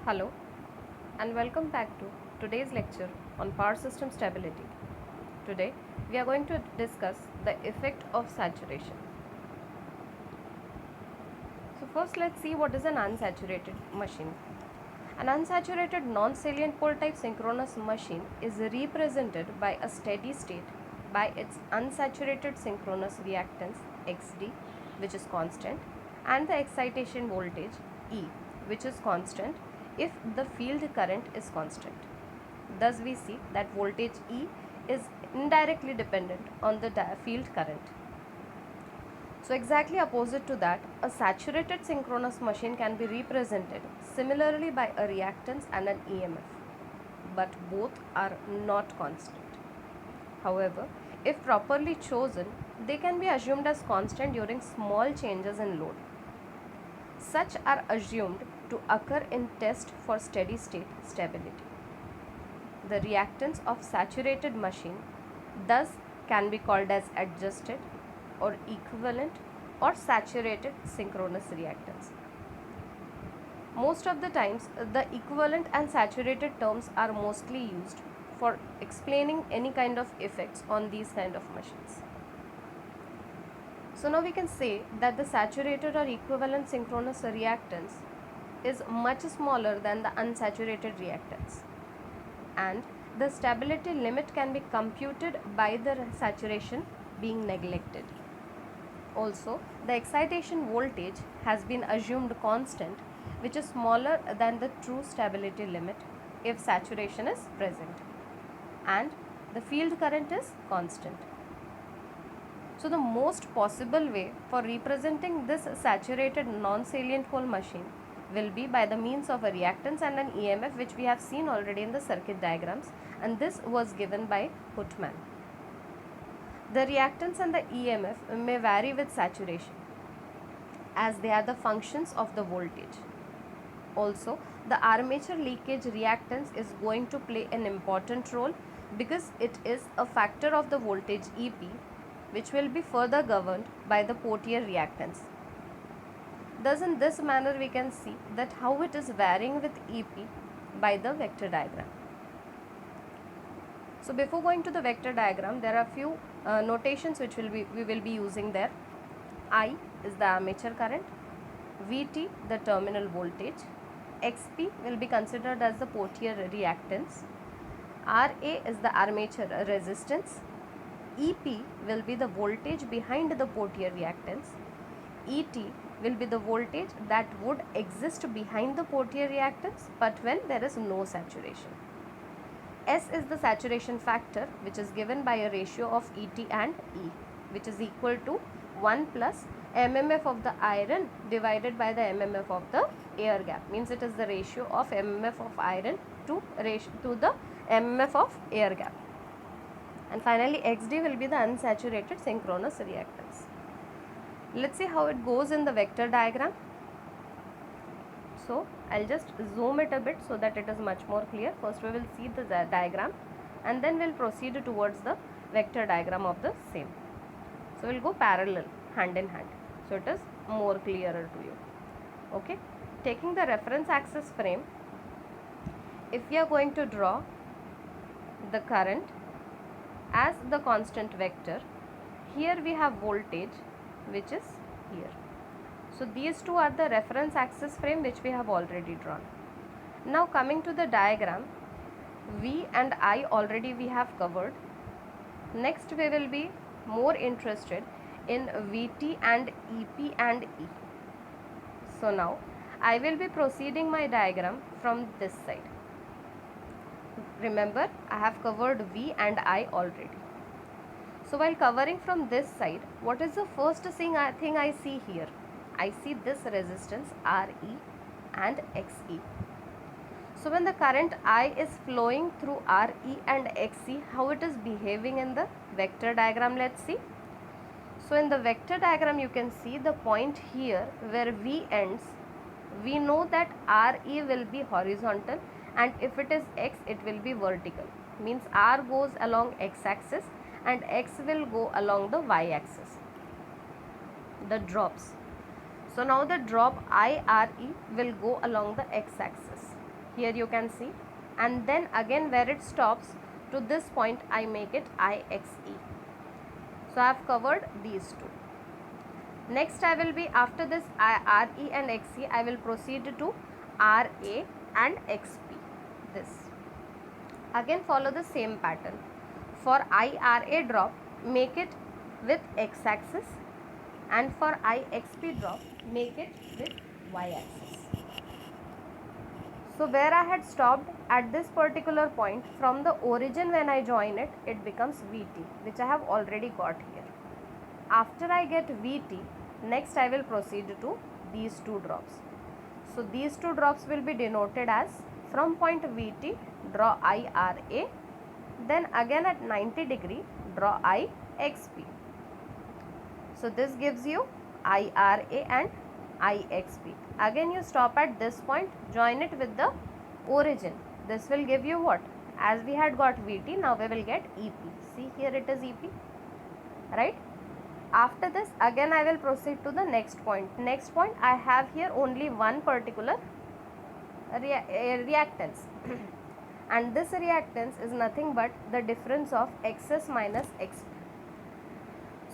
Hello and welcome back to today's lecture on power system stability. Today we are going to discuss the effect of saturation. So first let's see what is an unsaturated machine. An unsaturated non-salient pole type synchronous machine is represented by a steady state by its unsaturated synchronous reactance XD, which is constant, and the excitation voltage E, which is constant if the field current is constant. Thus we see that voltage E is indirectly dependent on the field current. So exactly opposite to that, a saturated synchronous machine can be represented similarly by a reactance and an EMF, but both are not constant. However, if properly chosen, they can be assumed as constant during small changes in load. Such are assumed to occur in test for steady state stability. The reactance of saturated machine thus can be called as adjusted or equivalent or saturated synchronous reactance. Most of the times the equivalent and saturated terms are mostly used for explaining any kind of effects on these kind of machines. So now we can say that the saturated or equivalent synchronous reactance is much smaller than the unsaturated reactance, and the stability limit can be computed by the saturation being neglected. Also, the excitation voltage has been assumed constant, which is smaller than the true stability limit if saturation is present, and the field current is constant. So the most possible way for representing this saturated non-salient pole machine will be by the means of a reactance and an EMF, which we have seen already in the circuit diagrams, and this was given by Putman. The reactance and the EMF may vary with saturation as they are the functions of the voltage. Also, the armature leakage reactance is going to play an important role because it is a factor of the voltage EP, which will be further governed by the Portier reactance. Thus, in this manner, we can see that how it is varying with EP by the vector diagram. So, before going to the vector diagram, there are few notations which we will be using there. I is the armature current, Vt the terminal voltage, Xp will be considered as the Portier reactance, Ra is the armature resistance, EP will be the voltage behind the Portier reactance, Et will be the voltage that would exist behind the Portier reactance but when there is no saturation. S is the saturation factor, which is given by a ratio of Et and E, which is equal to 1 plus mmf of the iron divided by the mmf of the air gap. Means it is the ratio of mmf of iron to the mmf of air gap. And finally, Xd will be the unsaturated synchronous reactance. Let's see how it goes in the vector diagram. So, I'll just zoom it a bit so that it is much more clear. First we will see the diagram and then we'll proceed towards the vector diagram of the same. So, we'll go parallel, hand in hand. So, it is more clearer to you. Okay. Taking the reference axis frame, if we are going to draw the current as the constant vector, here we have voltage which is here. So these two are the reference axis frame which we have already drawn. Now coming to the diagram, V and I already we have covered. Next we will be more interested in Vt and Ep and E. So now I will be proceeding my diagram from this side. Remember, I have covered V and I already. So while covering from this side, what is the first thing I see here? I see this resistance Re and Xe. So when the current I is flowing through Re and Xe, how it is behaving in the vector diagram, let's see. So in the vector diagram you can see the point here where V ends. We know that Re will be horizontal and if it is X it will be vertical. Means R goes along X axis and X will go along the Y axis. The drops. So now the drop IRE will go along the X axis. here you can see, and then again where it stops to this point I make it IXE. So I have covered these two. Next I will be, after this RE and XE, I will proceed to RA and XP. This again follow the same pattern. For IRA drop, make it with X axis, and for IXP drop, make it with Y axis. So where I had stopped at this particular point, from the origin when I join it, it becomes VT, which I have already got here. After I get VT, next I will proceed to these two drops. So these two drops will be denoted as, from point VT, draw IRA, then again at 90 degree, draw IXP. So this gives you IRA and IXP. Again you stop at this point, join it with the origin. This will give you what? As we had got VT, now we will get EP. See, here it is EP, right? After this, again I will proceed to the next point. Next point, I have here only one particular reactance and this reactance is nothing but the difference of XS minus XP.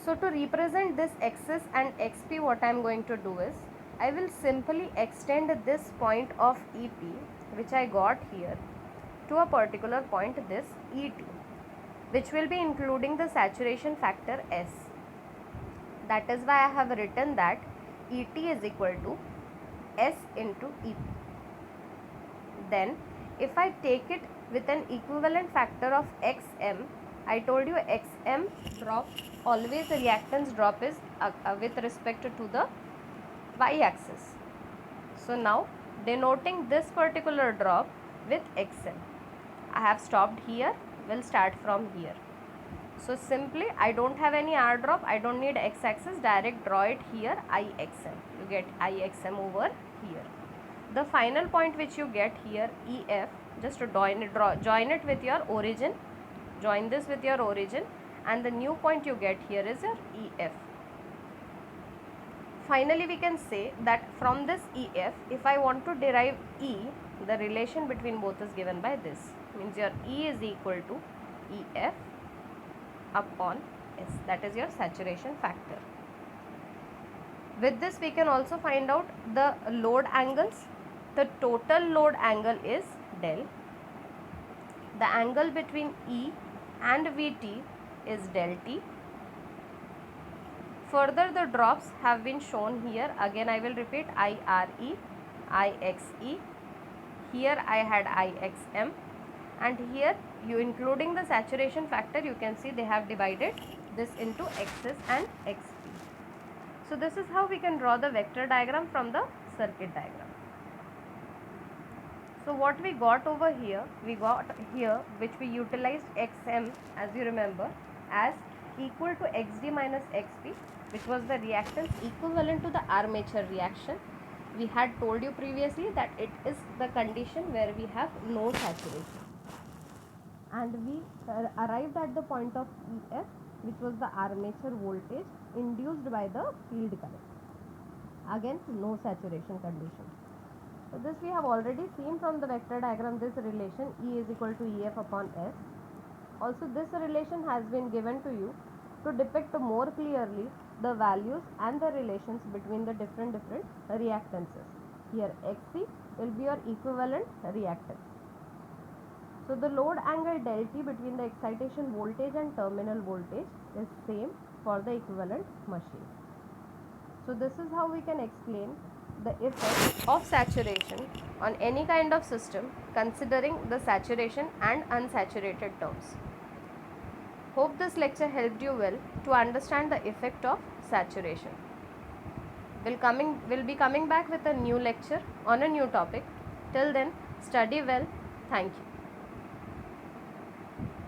So to represent this XS and XP, what I am going to do is, I will simply extend this point of EP, which I got here, to a particular point, this ET, which will be including the saturation factor S. That is why I have written that ET is equal to S into EP. Then if I take it with an equivalent factor of XM, I told you XM drop, always the reactance drop is with respect to the Y axis. So now denoting this particular drop with XM, I have stopped here, will start from here. So simply I don't have any R drop, I don't need X axis, direct draw it here, IXM. You get IXM over here. The final point which you get here, EF, just join it with your origin, join this with your origin, and the new point you get here is your EF. Finally we can say that from this EF, if I want to derive E, the relation between both is given by this, means your E is equal to EF upon S, that is your saturation factor. With this we can also find out the load angles. The total load angle is del. The angle between E and VT is del T. Further the drops have been shown here. Again I will repeat, IRE, IXE. Here I had IXM, and here you including the saturation factor, you can see they have divided this into XS and XP. So this is how we can draw the vector diagram from the circuit diagram. So what we got over here, which we utilized XM, as you remember, as equal to XD minus XP, which was the reactance equivalent to the armature reaction. We had told you previously that it is the condition where we have no saturation. And we arrived at the point of EF, which was the armature voltage induced by the field current. Again, no saturation condition. So this we have already seen from the vector diagram, this relation E is equal to EF upon S. Also this relation has been given to you to depict more clearly the values and the relations between the different reactances. Here XC will be your equivalent reactance. So the load angle del T between the excitation voltage and terminal voltage is same for the equivalent machine. So this is how we can explain the effect of saturation on any kind of system, considering the saturation and unsaturated terms. Hope this lecture helped you well to understand the effect of saturation. We'll be coming back with a new lecture on a new topic. Till then, study well. Thank you.